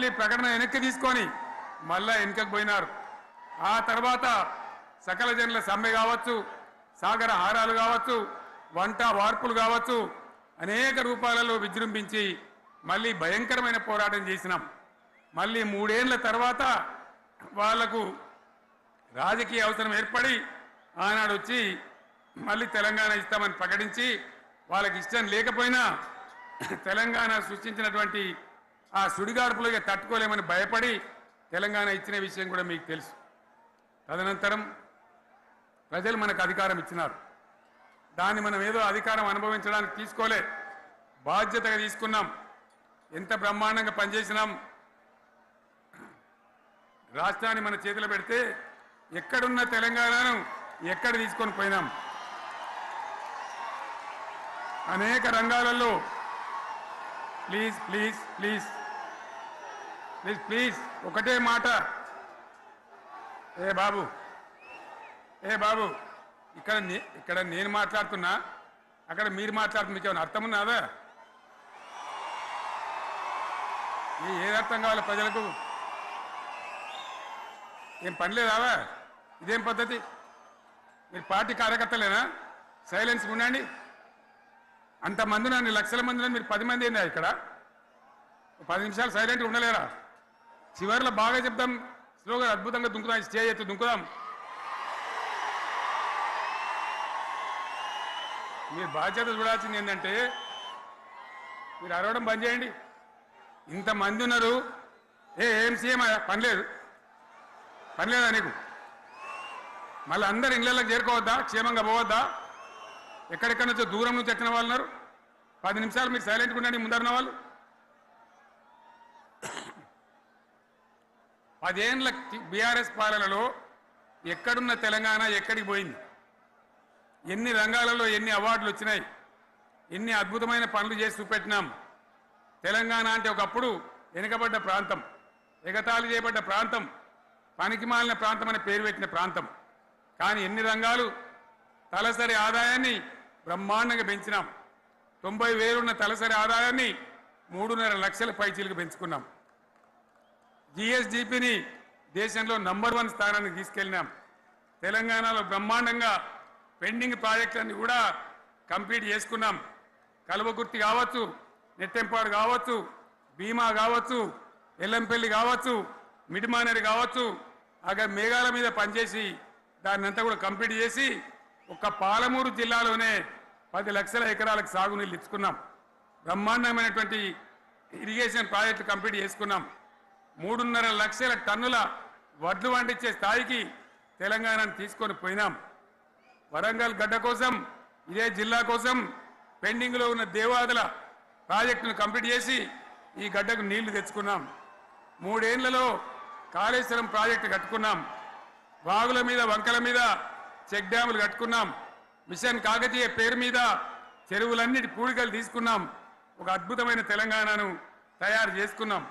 మళ్ళీ ప్రకటన వెనక్కి తీసుకొని మళ్ళా వెనుకకు పోయినారు. ఆ తర్వాత సకల జనుల సమ్మె కావచ్చు, సాగర హారాలు కావచ్చు, వంట వార్పులు కావచ్చు, అనేక రూపాలలో విజృంభించి మళ్ళీ భయంకరమైన పోరాటం చేసినాం. మళ్ళీ 3 ఏళ్ల తర్వాత వాళ్లకు రాజకీయ అవసరం ఏర్పడి ఆనాడు వచ్చి మళ్ళీ తెలంగాణ ఇస్తామని ప్రకటించి వాళ్ళకి ఇష్టం లేకపోయినా తెలంగాణ సృష్టించినటువంటి ఆ సుడిగాడుపులుగా తట్టుకోలేమని భయపడి తెలంగాణ ఇచ్చిన విషయం కూడా మీకు తెలుసు. తదనంతరం ప్రజలు మనకు అధికారం ఇచ్చినారు. దాన్ని మనం ఏదో అధికారం అనుభవించడానికి తీసుకోలే, బాధ్యతగా తీసుకున్నాం. ఎంత బ్రహ్మాండంగా పనిచేసినాం. రాష్ట్రాన్ని మన చేతిలో పెడితే ఎక్కడున్న తెలంగాణను ఎక్కడ తీసుకొని పోయినాం. అనేక రంగాలలో please please please please please ఒకటే మాట, ఏ బాబు ఇక్కడ నేను మాట్లాడుతున్నా, అక్కడ మీరు మాట్లాడుతున్నా, మీకు ఏమైనా అర్థం ఉన్నదా? ఏది అర్థం కావాలి ప్రజలకు? ఏం పని లేదా? ఇదేం పద్ధతి? మీరు పార్టీ కార్యకర్తలేనా? సైలెన్స్ ఉండండి. అంతమంది నన్ను లక్షల మంది మీరు 10 మంది ఏందా ఇక్కడ? 10 నిమిషాలు సైలెంట్గా ఉండలేరా? చివరిలో బాగా చెప్తాం, స్లోగా అద్భుతంగా దుంకుదాం, స్టే ఎత్తు దుంకుదాం. మీరు బాధ్యత చూడాల్సింది ఏంటంటే మీరు అరవడం బంద్ చేయండి. ఇంతమంది ఉన్నారు, ఏం సీఎం పనిలేదా నీకు? మళ్ళీ అందరు ఇళ్ళకి చేరుకోవద్దా? క్షేమంగా పోవద్దా? ఎక్కడెక్కడి నుంచో దూరం నుంచి వచ్చిన వాళ్ళు ఉన్నారు. 10 నిమిషాలు మీరు సైలెంట్గా ఉండండి. ముందరున్న వాళ్ళు 10 ఏళ్ల బీఆర్ఎస్ పాలనలో ఎక్కడున్న తెలంగాణ ఎక్కడికి పోయింది? ఎన్ని రంగాలలో ఎన్ని అవార్డులు వచ్చినాయి? ఎన్ని అద్భుతమైన పనులు చేసి చూపెట్టినాం. తెలంగాణ అంటే ఒకప్పుడు వెనుకబడ్డ ప్రాంతం, ఎగతాళి చేయబడ్డ ప్రాంతం, పనికిమాలిన ప్రాంతం అని పేరు పెట్టిన ప్రాంతం. కానీ ఎన్ని రంగాలు, తలసరి ఆదాయాన్ని బ్రహ్మాండంగా పెంచినాం. 90,000 ఉన్న తలసరి ఆదాయాన్ని 3.5 లక్షల పైచీలకు పెంచుకున్నాం. జిఎస్డిపిని దేశంలో నంబర్ 1 స్థానానికి తీసుకెళ్ళినాం. తెలంగాణలో బ్రహ్మాండంగా పెండింగ్ ప్రాజెక్టులన్నీ కూడా కంప్లీట్ చేసుకున్నాం. కల్వకుర్తి కావచ్చు, నెట్టెంపాడు కావచ్చు, భీమా కావచ్చు, ఎల్లంపల్లి కావచ్చు, మిడిమానేరు కావచ్చు, అక్కడ మేఘాల మీద పనిచేసి దాన్ని అంతా కూడా కంప్లీట్ చేసి ఒక్క పాలమూరు జిల్లాలోనే 10 లక్షల ఎకరాలకు సాగునీళ్ళు ఇచ్చుకున్నాం. బ్రహ్మాండమైనటువంటి ఇరిగేషన్ ప్రాజెక్టులు కంప్లీట్ చేసుకున్నాం. 3.5 లక్షల టన్నుల వడ్లు పండించే స్థాయికి తెలంగాణను తీసుకొని పోయినాం. వరంగల్ గడ్డ కోసం, ఇదే జిల్లా కోసం పెండింగ్లో ఉన్న దేవాదుల ప్రాజెక్టును కంప్లీట్ చేసి ఈ గడ్డకు నీళ్లు తెచ్చుకున్నాం. 3 ఏళ్లలో కాళేశ్వరం ప్రాజెక్టు కట్టుకున్నాం. వాగుల మీద, వంకల మీద చెక్ డ్యాములు కట్టుకున్నాం. మిషన్ కాకతీయ పేరు మీద చెరువులన్నిటి పూడికలు తీసుకున్నాం. ఒక అద్భుతమైన తెలంగాణను తయారు చేసుకున్నాం.